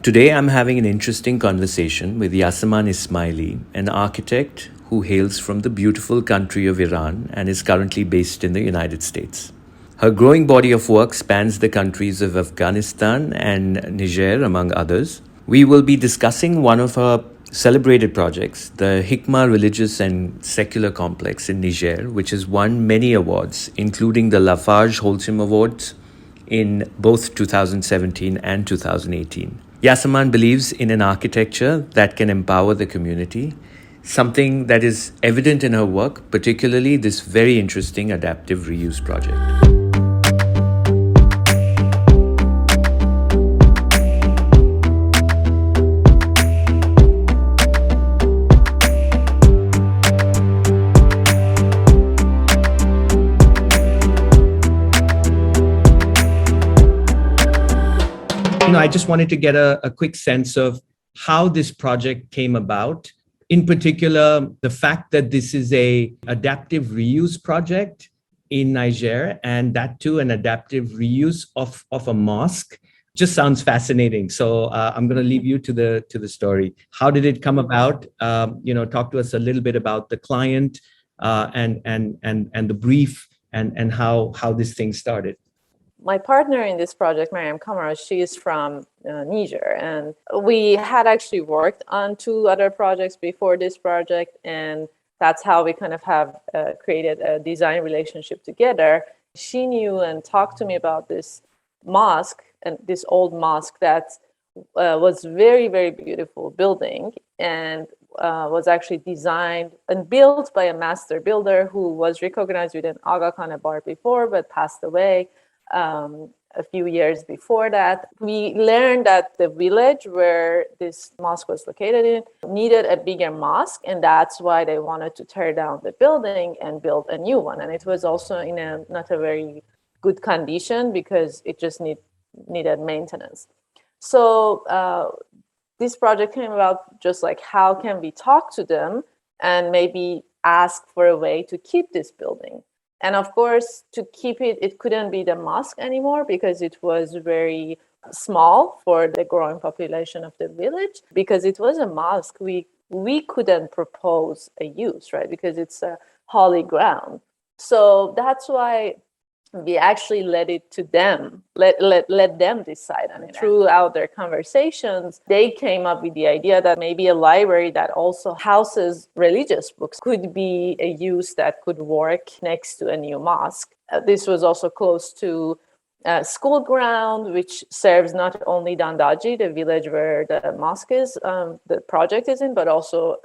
Today, I'm having an interesting conversation with Yasaman Esmaili, an architect who hails from the beautiful country of Iran and is currently based in the United States. Her growing body of work spans the countries of Afghanistan and Niger, among others. We will be discussing one of her celebrated projects, the Hikma Religious and Secular Complex in Niger, which has won many awards, including the Lafarge Holcim Awards in both 2017 and 2018. Yasaman believes in an architecture that can empower the community, something that is evident in her work, particularly this very interesting adaptive reuse project. I just wanted to get a quick sense of how this project came about. In particular, the fact that this is a adaptive reuse project in Niger, and that too an adaptive reuse of a mosque, just sounds fascinating. So I'm going to leave you to the story. How did it come about? Talk to us a little bit about the client and the brief and how this thing started. My partner in this project, Mariam Kamara, she is from Niger, and we had actually worked on two other projects before this project, and that's how we kind of have created a design relationship together. She knew and talked to me about this mosque, and this old mosque that was very, very beautiful building, and was actually designed and built by a master builder who was recognized with an Aga Khan Award before, but passed away a few years before that. We learned that the village where this mosque was located in needed a bigger mosque, and that's why they wanted to tear down the building and build a new one. And it was also in not a very good condition because it just needed maintenance. So this project came about just like, how can we talk to them and maybe ask for a way to keep this building? And of course, to keep it, it couldn't be the mosque anymore because it was very small for the growing population of the village. Because it was a mosque, we couldn't propose a use, right? Because it's a holy ground. So that's why we actually let it to them, let them decide on it. Throughout their conversations, they came up with the idea that maybe a library that also houses religious books could be a use that could work next to a new mosque. This was also close to a school ground, which serves not only Dandaji, the village where the mosque is, the project is in, but also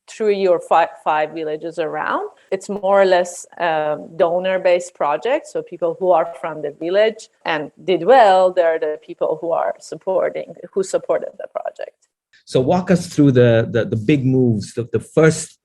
3 or 5 villages around. It's more or less donor-based project. So people who are from the village and did well, they're the people who supported the project. So walk us through the big moves, the first.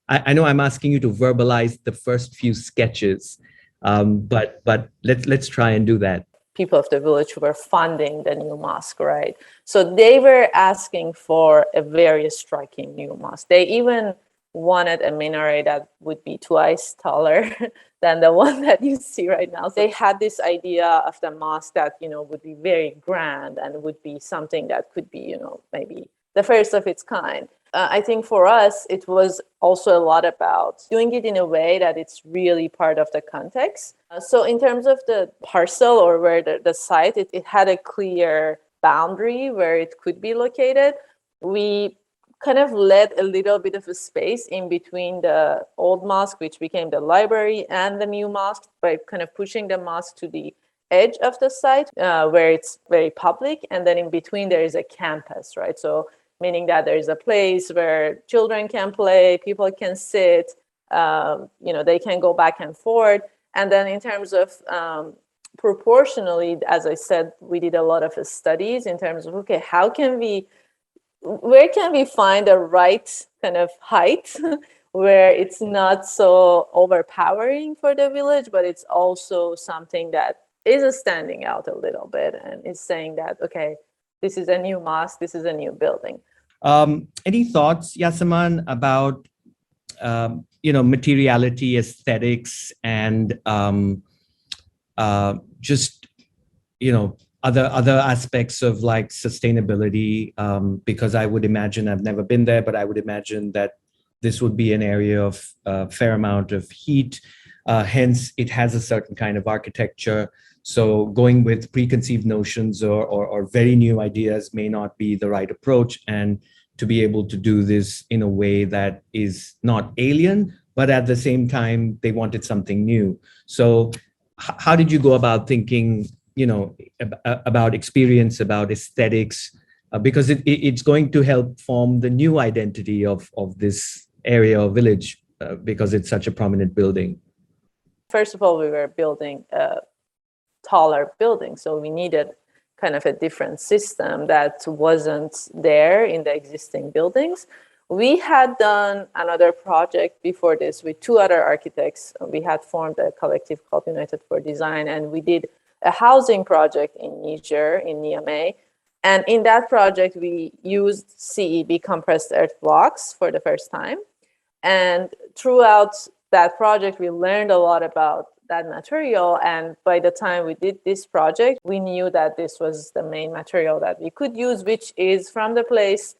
I know I'm asking you to verbalize the first few sketches, but let's try and do that. People of the village were funding the new mosque, right? So they were asking for a very striking new mosque. They even wanted a minaret that would be twice taller than the one that you see right now. So they had this idea of the mosque that, would be very grand and would be something that could be, maybe the first of its kind. I think for us, it was also a lot about doing it in a way that it's really part of the context. So in terms of the parcel or where the site, it had a clear boundary where it could be located. We kind of let a little bit of a space in between the old mosque, which became the library, and the new mosque by kind of pushing the mosque to the edge of the site where it's very public. And then in between, there is a campus, right? So meaning that there's a place where children can play, people can sit, they can go back and forth. And then in terms of proportionally, as I said, we did a lot of studies in terms of, okay, where can we find the right kind of height where it's not so overpowering for the village, but it's also something that is standing out a little bit and is saying that, okay, this is a new mosque, this is a new building. Any thoughts, Yasaman, about materiality, aesthetics, and just other aspects of like sustainability, because I would imagine, I've never been there, but I would imagine that this would be an area of fair amount of heat. Hence, it has a certain kind of architecture. So going with preconceived notions or very new ideas may not be the right approach. And to be able to do this in a way that is not alien, but at the same time, they wanted something new. So how did you go about thinking, about experience, about aesthetics, because it's going to help form the new identity of this area or village, because it's such a prominent building? First of all, we were building a taller building, so we needed kind of a different system that wasn't there in the existing buildings. We had done another project before this with two other architects. We had formed a collective called United for Design, and we did a housing project in Niger, in Niamey. And in that project, we used CEB, compressed earth blocks, for the first time. And throughout that project, we learned a lot about that material. And by the time we did this project, we knew that this was the main material that we could use, which is from the place.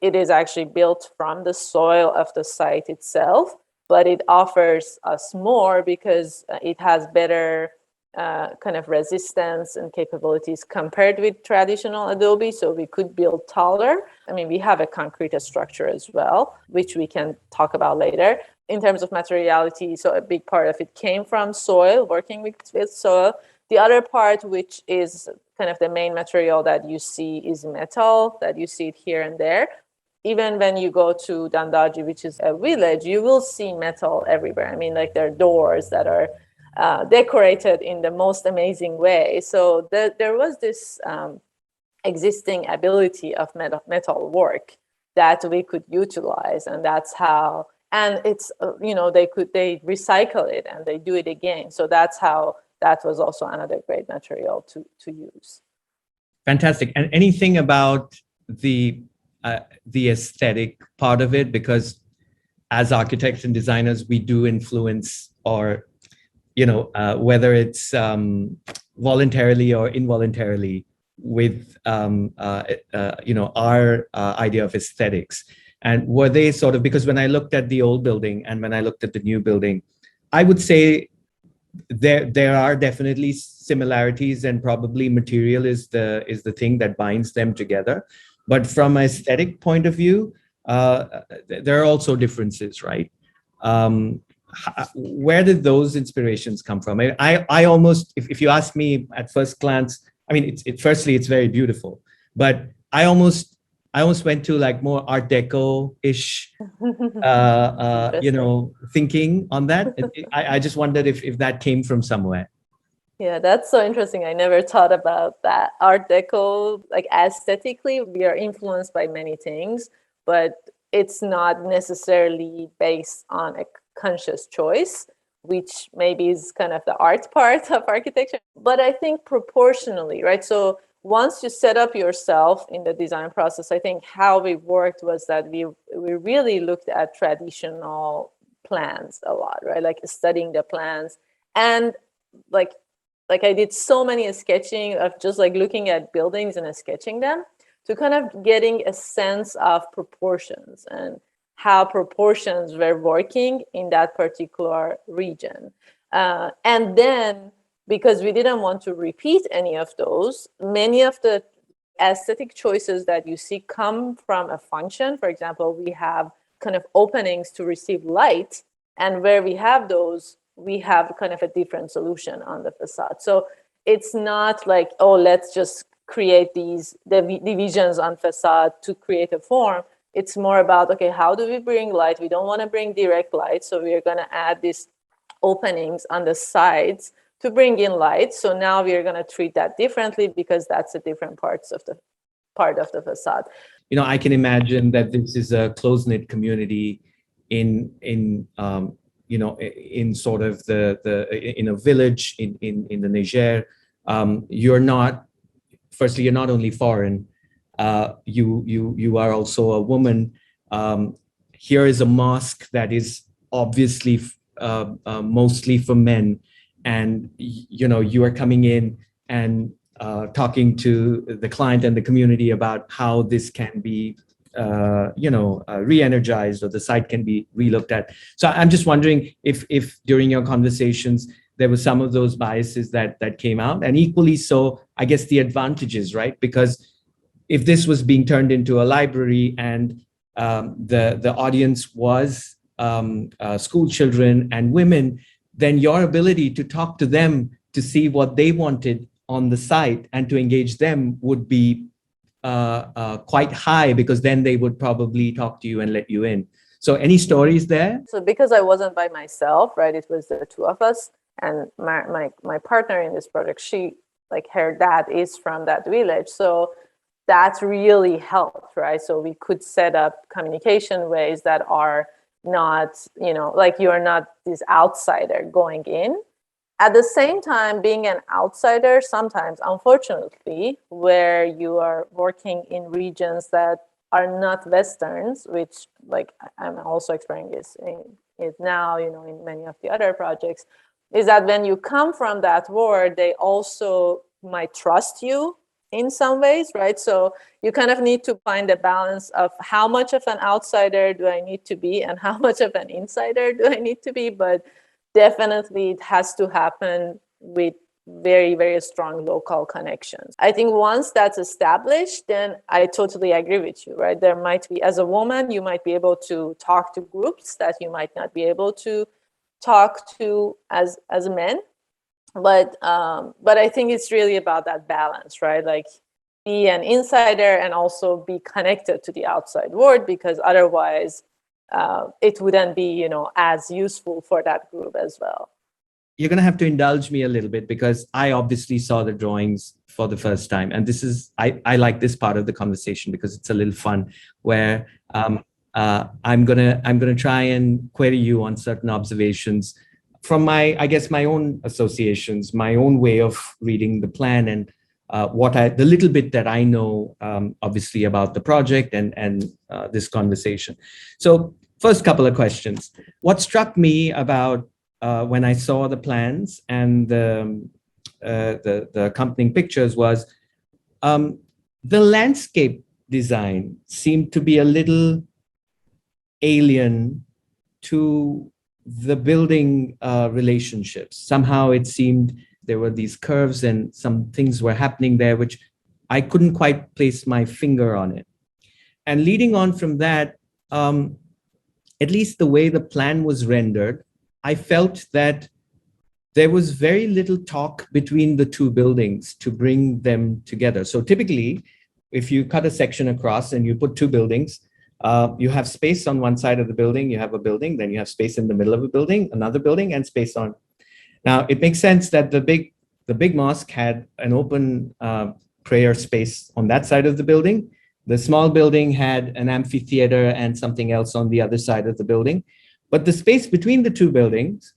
It is actually built from the soil of the site itself, but it offers us more because it has better kind of resistance and capabilities compared with traditional adobe. So we could build taller. I mean, we have a concrete structure as well, which we can talk about later. In terms of materiality, so a big part of it came from soil, working with soil. The other part, which is kind of the main material that you see, is metal, that you see it here and there. Even when you go to Dandaji, which is a village, you will see metal everywhere. I mean, like there are doors that are decorated in the most amazing way. So there was this existing ability of metal work that we could utilize, and that's how. And it's they recycle it and they do it again. So that's how that was also another great material to use. Fantastic. And anything about the aesthetic part of it, because as architects and designers, we do influence, or whether it's voluntarily or involuntarily, with our idea of aesthetics. And were they sort of, because when I looked at the old building and when I looked at the new building, I would say there are definitely similarities, and probably material is the thing that binds them together. But from an aesthetic point of view, there are also differences, right? Where did those inspirations come from? I almost, if you ask me at first glance, I mean, firstly, it's very beautiful, but I almost went to like more Art Deco-ish, thinking on that. I just wondered if that came from somewhere. Yeah, that's so interesting. I never thought about that. Art Deco, like aesthetically, we are influenced by many things, but it's not necessarily based on a conscious choice, which maybe is kind of the art part of architecture. But I think proportionally, right? So once you set up yourself in the design process, I think how we worked was that we really looked at traditional plans a lot, right? Like studying the plans, and like I did so many sketching of just like looking at buildings and sketching them to kind of getting a sense of proportions and how proportions were working in that particular region. And then, because we didn't want to repeat any of those, many of the aesthetic choices that you see come from a function. For example, we have kind of openings to receive light, and where we have those, we have kind of a different solution on the facade. So it's not like, oh, let's just create these divisions on facade to create a form. It's more about, okay, how do we bring light? We don't want to bring direct light, so we're going to add these openings on the sides to bring in light. So now we are going to treat that differently because that's the different part of the facade. I can imagine that this is a close-knit community in sort of in a village in the Niger. You're not only foreign, you are also a woman. Here is a mosque that is obviously mostly for men, and you are coming in, and talking to the client and the community about how this can be re-energized, or the site can be re-looked at. So I'm just wondering if during your conversations there were some of those biases that came out, and equally so, I guess, the advantages, right? Because if this was being turned into a library and the audience was school children and women, then your ability to talk to them to see what they wanted on the site and to engage them would be quite high, because then they would probably talk to you and let you in. So any stories there? So because I wasn't by myself, right, it was the two of us, and my partner in this project, she, like, her dad is from that village. So that really helped, right? So we could set up communication ways that are not, like, you are not this outsider going in. At the same time, being an outsider sometimes, unfortunately, where you are working in regions that are not Westerns, which, like, I'm also experiencing it now, in many of the other projects, is that when you come from that world, they also might trust you in some ways, right? So you kind of need to find a balance of how much of an outsider do I need to be and how much of an insider do I need to be. But definitely it has to happen with very, very strong local connections. I think once that's established, then I totally agree with you, right? There might be, as a woman, you might be able to talk to groups that you might not be able to talk to as men. But I think it's really about that balance, right? Like, be an insider and also be connected to the outside world, because otherwise it wouldn't be, as useful for that group as well. You're going to have to indulge me a little bit, because I obviously saw the drawings for the first time. And this is, I like this part of the conversation because it's a little fun, where I'm gonna try and query you on certain observations from my own associations, my own way of reading the plan, and the little bit that I know, obviously, about the project and this conversation. So first couple of questions. What struck me about when I saw the plans and the accompanying pictures was the landscape design seemed to be a little alien to the building relationships. Somehow it seemed there were these curves and some things were happening there, which I couldn't quite place my finger on it. And leading on from that, at least the way the plan was rendered, I felt that there was very little talk between the two buildings to bring them together. So typically, if you cut a section across and you put two buildings, you have space on one side of the building, you have a building, then you have space in the middle of a building, another building, and space on. Now, it makes sense that the big mosque had an open prayer space on that side of the building. The small building had an amphitheater and something else on the other side of the building. But the space between the two buildings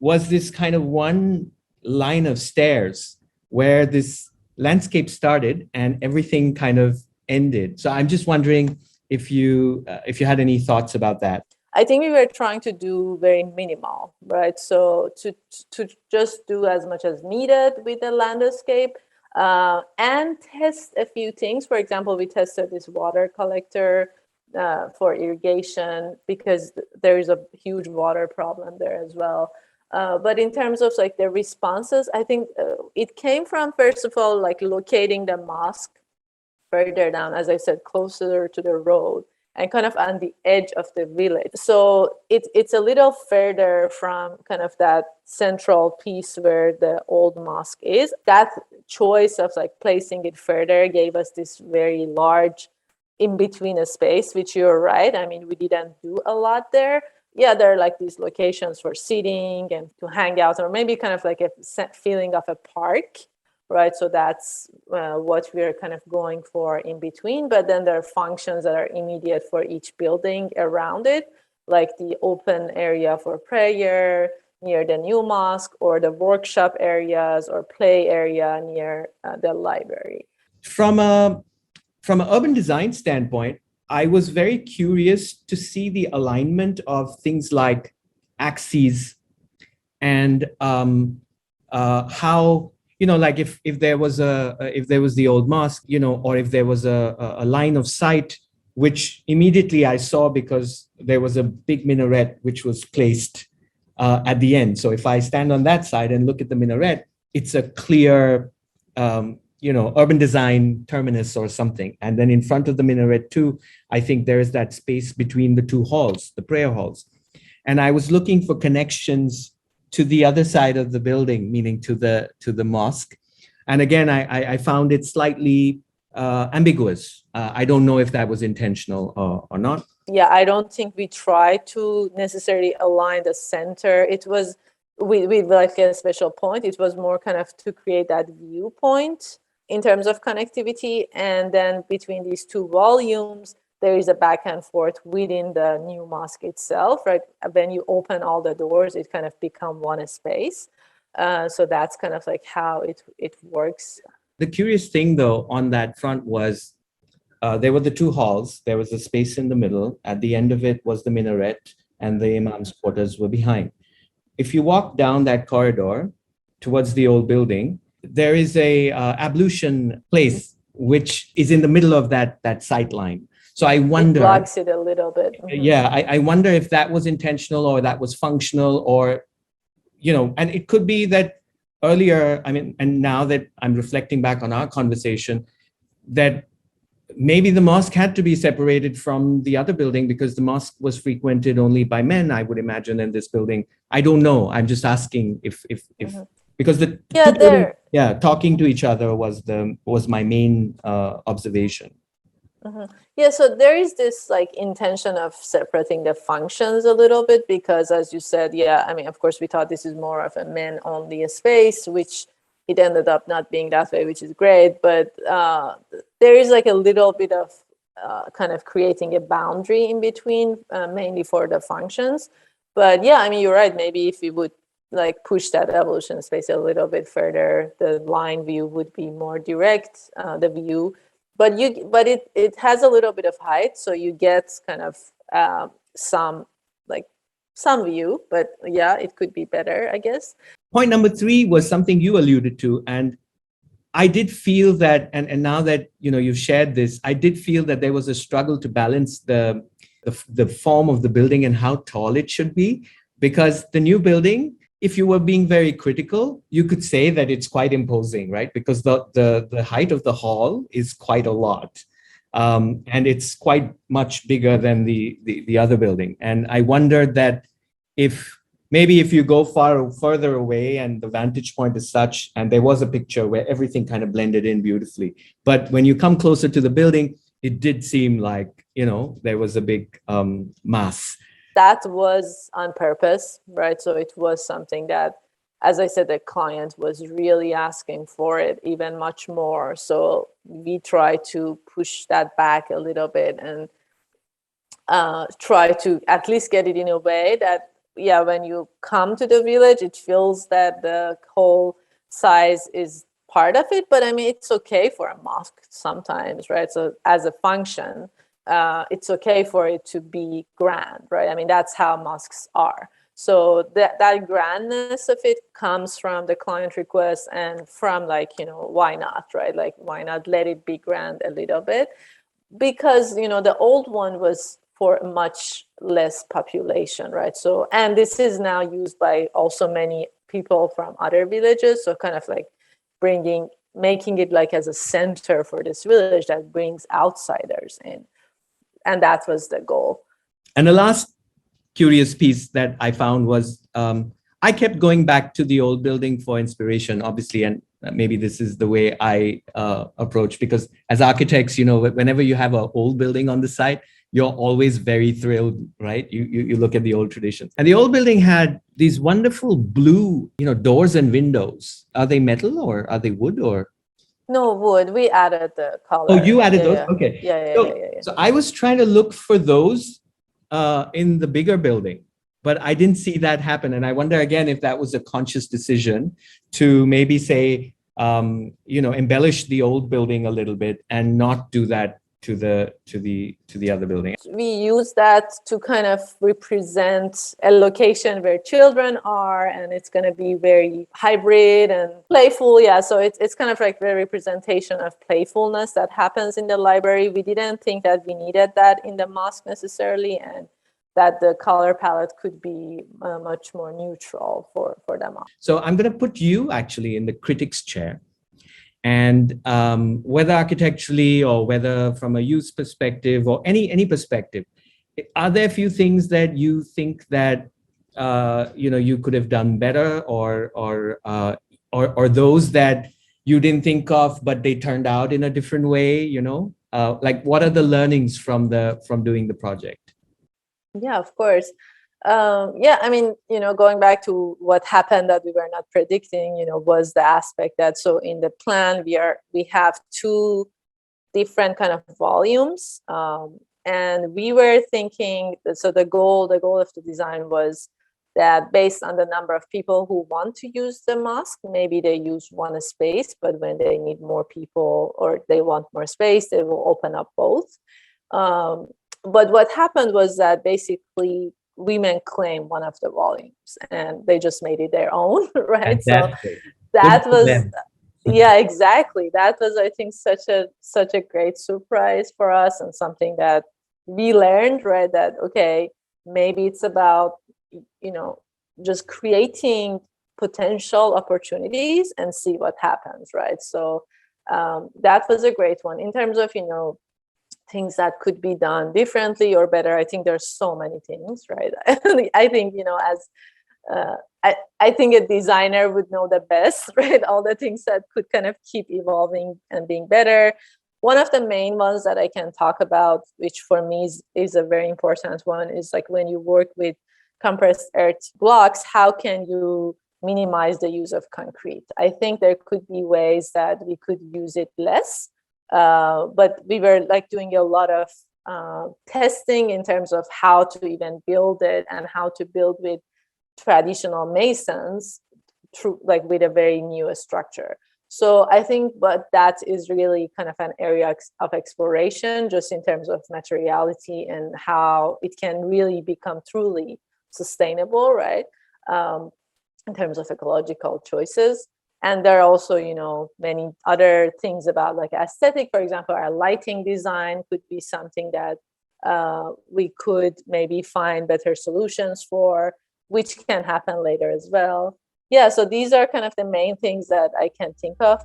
was this kind of one line of stairs where this landscape started and everything kind of ended. So I'm just wondering if you had any thoughts about that. I think we were trying to do very minimal, right? So to just do as much as needed with the landscape and test a few things. For example, we tested this water collector for irrigation because there is a huge water problem there as well. But in terms of like the responses, I think it came from, first of all, like locating the mosque further down, as I said, closer to the road and kind of on the edge of the village. So it's a little further from kind of that central piece where the old mosque is. That choice of like placing it further gave us this very large in-between space, which you're right. I mean, we didn't do a lot there. Yeah, there are like these locations for sitting and to hang out, or maybe kind of like a feeling of a park, right? So that's what we're kind of going for in between. But then there are functions that are immediate for each building around it, like the open area for prayer near the new mosque, or the workshop areas or play area near the library. From an urban design standpoint, I was very curious to see the alignment of things like axes and how, like if there was if there was the old mosque, or if there was a line of sight, which immediately I saw because there was a big minaret which was placed at the end. So if I stand on that side and look at the minaret, it's a clear, urban design terminus or something. And then in front of the minaret too, I think there is that space between the two halls, the prayer halls. And I was looking for connections to the other side of the building, meaning to the mosque. And again, I found it slightly ambiguous. I don't know if that was intentional or not. Yeah, I don't think we tried to necessarily align the center. It was with like a special point. It was more kind of to create that viewpoint in terms of connectivity. And then between these two volumes, there is a back and forth within the new mosque itself, right? When you open all the doors, it kind of become one space. So that's kind of like how it works. The curious thing, though, on that front was there were the two halls. There was a space in the middle. At the end of it was the minaret, and the imam's quarters were behind. If you walk down that corridor towards the old building, there is a ablution place, which is in the middle of that sight line. So I wonder. It blocks it a little bit. Mm-hmm. Yeah, I wonder if that was intentional or that was functional, or, and it could be that earlier, and now that I'm reflecting back on our conversation, that maybe the mosque had to be separated from the other building because the mosque was frequented only by men, I would imagine, in this building. I don't know. I'm just asking if mm-hmm. Because talking to each other was my main observation. Mm-hmm. Yeah, so there is this like intention of separating the functions a little bit because, as you said, of course, we thought this is more of a men-only space, which it ended up not being that way, which is great. But there is like a little bit of kind of creating a boundary in between, mainly for the functions. But yeah, you're right. Maybe if we would like push that evolution space a little bit further, the line view would be more direct, the view. But it has a little bit of height, so you get kind of some view. But yeah, it could be better, I guess. Point number 3 was something you alluded to, and I did feel that, and now that you've shared this, I did feel that there was a struggle to balance the form of the building and how tall it should be, because the new building, if you were being very critical, you could say that it's quite imposing, right? Because the height of the hall is quite a lot. And it's quite much bigger than the other building. And I wondered that if you go further away and the vantage point is such, and there was a picture where everything kind of blended in beautifully. But when you come closer to the building, it did seem like, there was a big mass. That was on purpose, right? So it was something that, as I said, the client was really asking for it even much more. So we try to push that back a little bit and try to at least get it in a way that, when you come to the village, it feels that the whole size is part of it. But it's okay for a mosque sometimes, right? So as a function, it's okay for it to be grand, right? That's how mosques are. So that grandness of it comes from the client request and from why not, right? Like, why not let it be grand a little bit? Because, the old one was for much less population, right? So, and this is now used by also many people from other villages. So kind of like making it like as a center for this village that brings outsiders in. And that was the goal. And the last curious piece that I found was I kept going back to the old building for inspiration, obviously, and maybe this is the way I approach, because as architects, whenever you have an old building on the site, you're always very thrilled, right? You look at the old traditions. And the old building had these wonderful blue, doors and windows. Are they metal or are they wood or? No, wood. We added the color. Oh, you added those? Yeah. Okay. Yeah. So I was trying to look for those in the bigger building, but I didn't see that happen. And I wonder again if that was a conscious decision to maybe say, embellish the old building a little bit and not do that to the other building. We use that to kind of represent a location where children are, and it's going to be very hybrid and playful. Yeah, so it's kind of like the representation of playfulness that happens in the library. We didn't think that we needed that in the mosque necessarily, and that the color palette could be much more neutral for them. So I'm going to put you actually in the critic's chair. And whether architecturally or whether from a use perspective or any perspective, are there a few things that you think that you could have done better, or those that you didn't think of but they turned out in a different way? Like what are the learnings from doing the project? Yeah, of course. I mean, going back to what happened that we were not predicting, was the aspect that, so in the plan, we have two different kind of volumes. And we were thinking that, so the goal of the design was that based on the number of people who want to use the mosque, maybe they use one space, but when they need more people or they want more space, they will open up both. But what happened was that basically women claim one of the volumes and they just made it their own, right? Fantastic. So that was, yeah, exactly. That was, I think, such a great surprise for us, and something that we learned, right? That, okay, maybe it's about, just creating potential opportunities and see what happens, right? So that was a great one. In terms of, things that could be done differently or better, I think there's so many things, right? I think, I think a designer would know the best, right? All the things that could kind of keep evolving and being better. One of the main ones that I can talk about, which for me is a very important one, is like when you work with compressed earth blocks, how can you minimize the use of concrete? I think there could be ways that we could use it less. But we were like doing a lot of testing in terms of how to even build it and how to build with traditional masons like with a very new structure. So I think, but that is really kind of an area of exploration, just in terms of materiality and how it can really become truly sustainable, right? In terms of ecological choices. And there are also, many other things about like aesthetic. For example, our lighting design could be something that we could maybe find better solutions for, which can happen later as well. Yeah, so these are kind of the main things that I can think of.